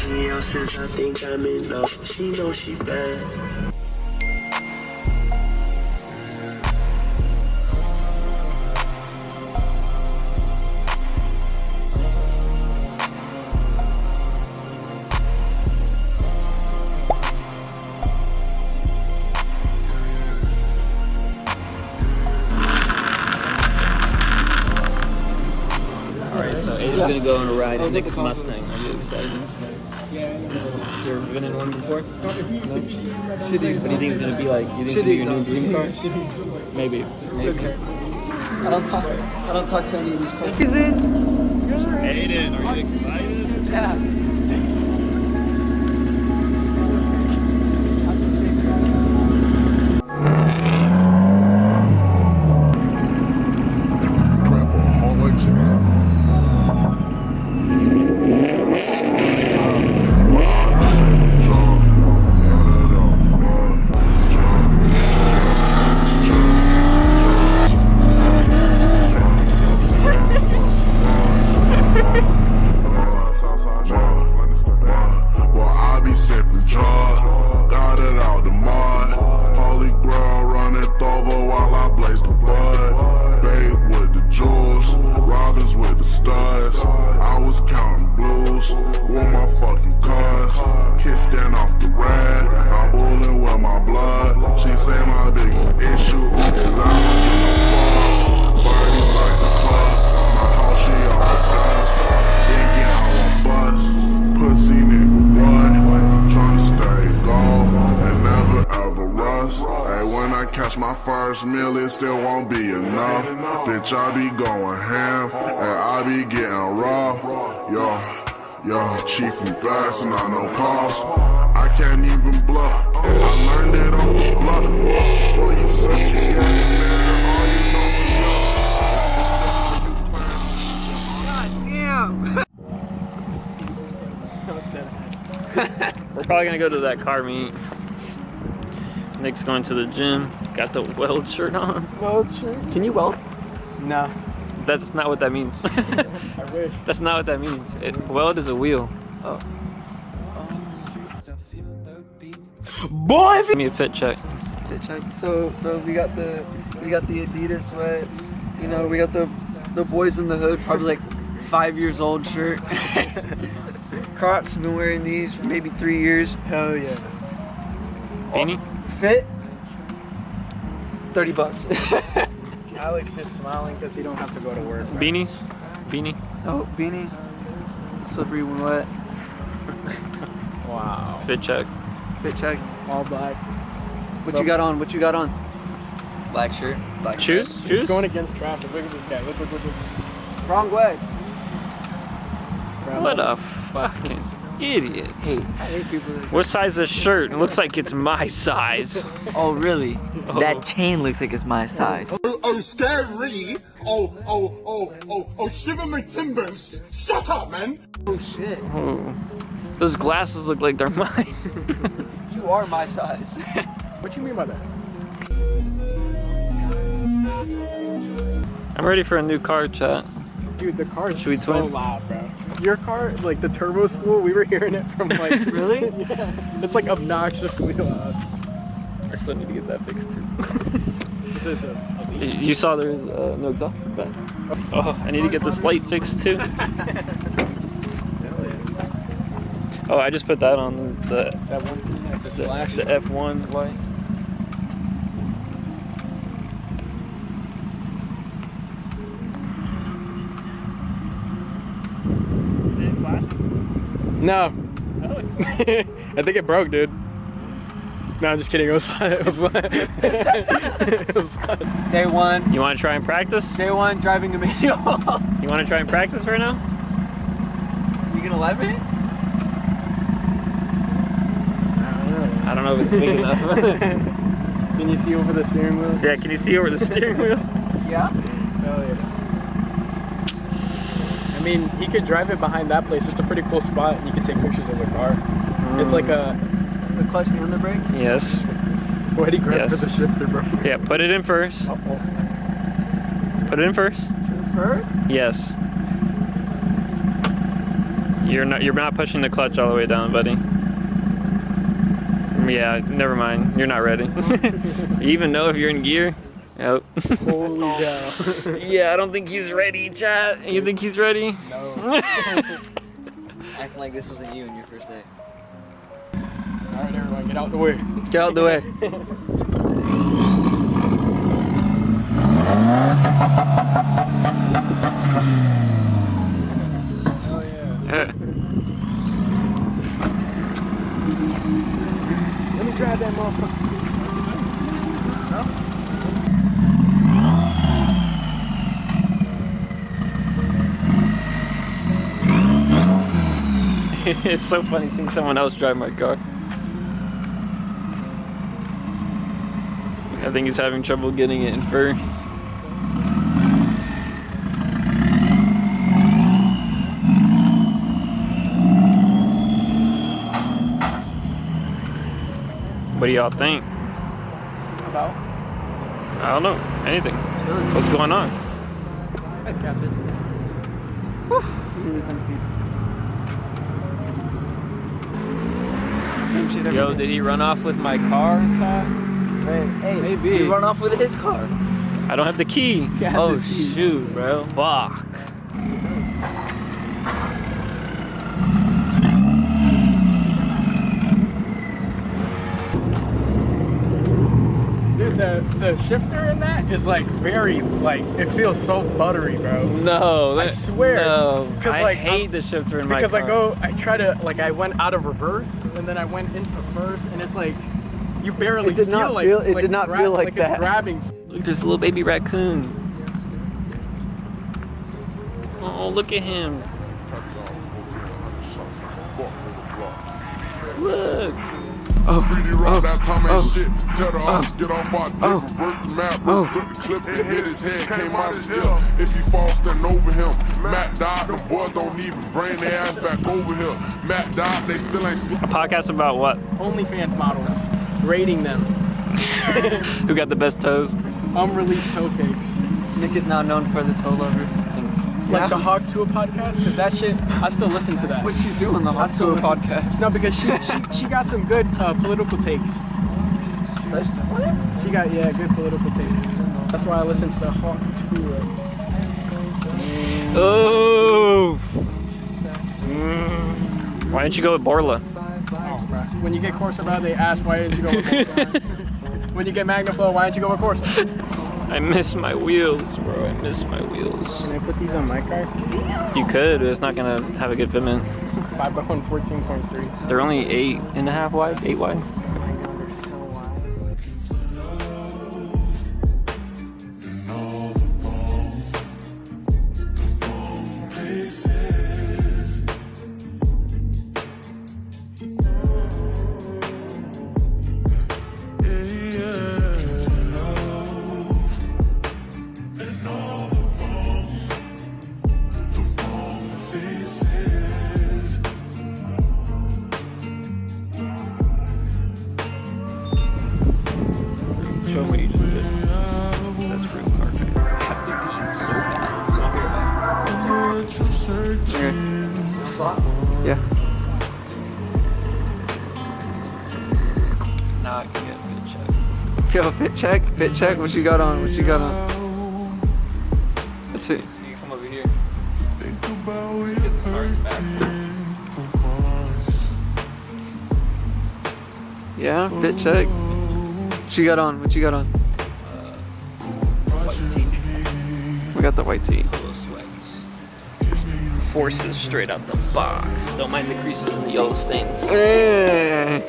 Everybody else says I think I'm in love. She knows she bad. He's gonna go on a ride in Nick's Mustang. Are you excited? Yeah. You ever been in one before? No. But you think it's gonna be like? You think it's gonna be your new dream car? Maybe. It's okay. I don't talk to any of these cars. Is it? Aiden, are you excited? Yeah. My first meal, it still won't be enough. Bitch, I be going ham, and I be getting raw. Yo, chief and fast, and I know pause. I can't even bluff. I learned it on the bluff. Boy, you such a yes man. God damn. We're probably gonna go to that car meet. Nick's going to the gym. Got the weld shirt on. Weld shirt? Can you weld? No. That's not what that means. I wish. That's not what that means. Weld is a wheel. Oh. Boy, give me a fit check. Fit check. So we got the Adidas sweats. You know, we got the boys in the hood, probably like 5 years old shirt. Crocs, have been wearing these for maybe 3 years. Hell yeah. Beanie? Fit? $30. Alex just smiling because he don't have to go to work. Right? Beanies? Beanie? Oh, beanie. Slippery when wet. Wow. Fit check. Fit check. All black. What you got on? What you got on? Black shirt. Black shoes? shirt. Shoes? He's going against traffic. Look at this guy. Look. Wrong way. What a fucking idiot. Hey, I hate people that... What size is shirt? It looks like it's my size. Oh, really? Oh. That chain looks like it's my size. Oh, scary! Oh, shiver my timbers! Shut up, man! Oh, shit. Oh. Those glasses look like they're mine. You are my size. What you mean by that? I'm ready for a new car, chat. Dude, the car is Should we so twin? loud, bro. Your car, like the turbo spool, we were hearing it from like... Really? Yeah. It's like obnoxiously loud. I still need to get that fixed too. It's You saw there's no exhaust in the back. Oh, I need to get this light fixed too. Oh, I just put that on that one thing that just flashed. the F1 light. No. I think it broke, dude. No, I'm just kidding. It was fun. It was fun. It was fun. Day one. You want to try and practice? Day one, driving a manual. You want to try and practice right now? You gonna let me? I don't know if it's big enough. Can you see over the steering wheel? Yeah, can you see over the steering wheel? Yeah. Oh yeah. I mean, he could drive it behind that place. It's a pretty cool spot, and you can take pictures of the car. It's like a clutch and the brake. Yes. Why'd he grab Yes. for the shifter, bro? Yeah, put it in first. Put it in first. First? Yes. You're not pushing the clutch all the way down, buddy. Yeah, never mind. You're not ready. You even know if you're in gear? Oh. Holy cow. Yeah, I don't think he's ready, chat. You think he's ready? No. Acting like this wasn't you in your first day. Alright, everyone, get out the way. Get out the way. Oh yeah. Let me drive that motherfucker. It's so funny seeing someone else drive my car. I think he's having trouble getting it in first. What do y'all think? About? I don't know. Anything. What's going on? Hi, Captain. Same shit every Yo, day. did he run off with my car? Hey, Maybe. he run off with his car. I don't have the key. Yeah, Oh his keys. shoot, bro. Fuck. Dude, the shifter in that is like very, like, it feels so buttery, bro. No, I swear. No, 'Cause, I like, hate the shifter in my Because car. I try to, like, I went out of reverse and then I went into first, and it's like, you barely It did feel not like feel- it did not feel like that. It's grabbing. Look, there's a little baby raccoon. Oh, look at him. Look. Pretty rock that time and shit. Tell the ops, get off our dick, revert the map, flip the clip and hit his head, came out his ear. If he falls, stand over him. Matt died, the boys don't even bring their ass back over here. Matt died, they still ain't seen. A podcast about what? OnlyFans models, rating them. Who got the best toes? Unreleased toe cakes. Nick is now known for the toe lover. Like the Hawk Tour podcast, because that shit, I still listen to that. What you do on the Hot Tour podcast? No, because she got some good political takes. She got, yeah, good political takes. That's why I listen to the Hawk Tour. Oh. Why didn't you go with Borla? Oh, bro. When you get Corsa, they ask, why didn't you go with Corsa? When you get Magnaflow, why didn't you go with Corsa? I miss my wheels, bro. I miss my wheels. Can I put these on my car? You could, but it's not gonna have a good fitment. 5x1, 14.3. They're only 8.5 wide, 8 wide. Show me what you just did. That's real hard. So bad. Okay. Yeah. Now I can get a good check. Yo, fit check. Fit check. What you got on? What you got on? Let's see. You can come over here. Get the cars back. Yeah, fit check. What you got on? What you got on? White tee. We got the white tee. Little sweats. Forces straight out the box. Don't mind the creases and the yellow stains. Hey.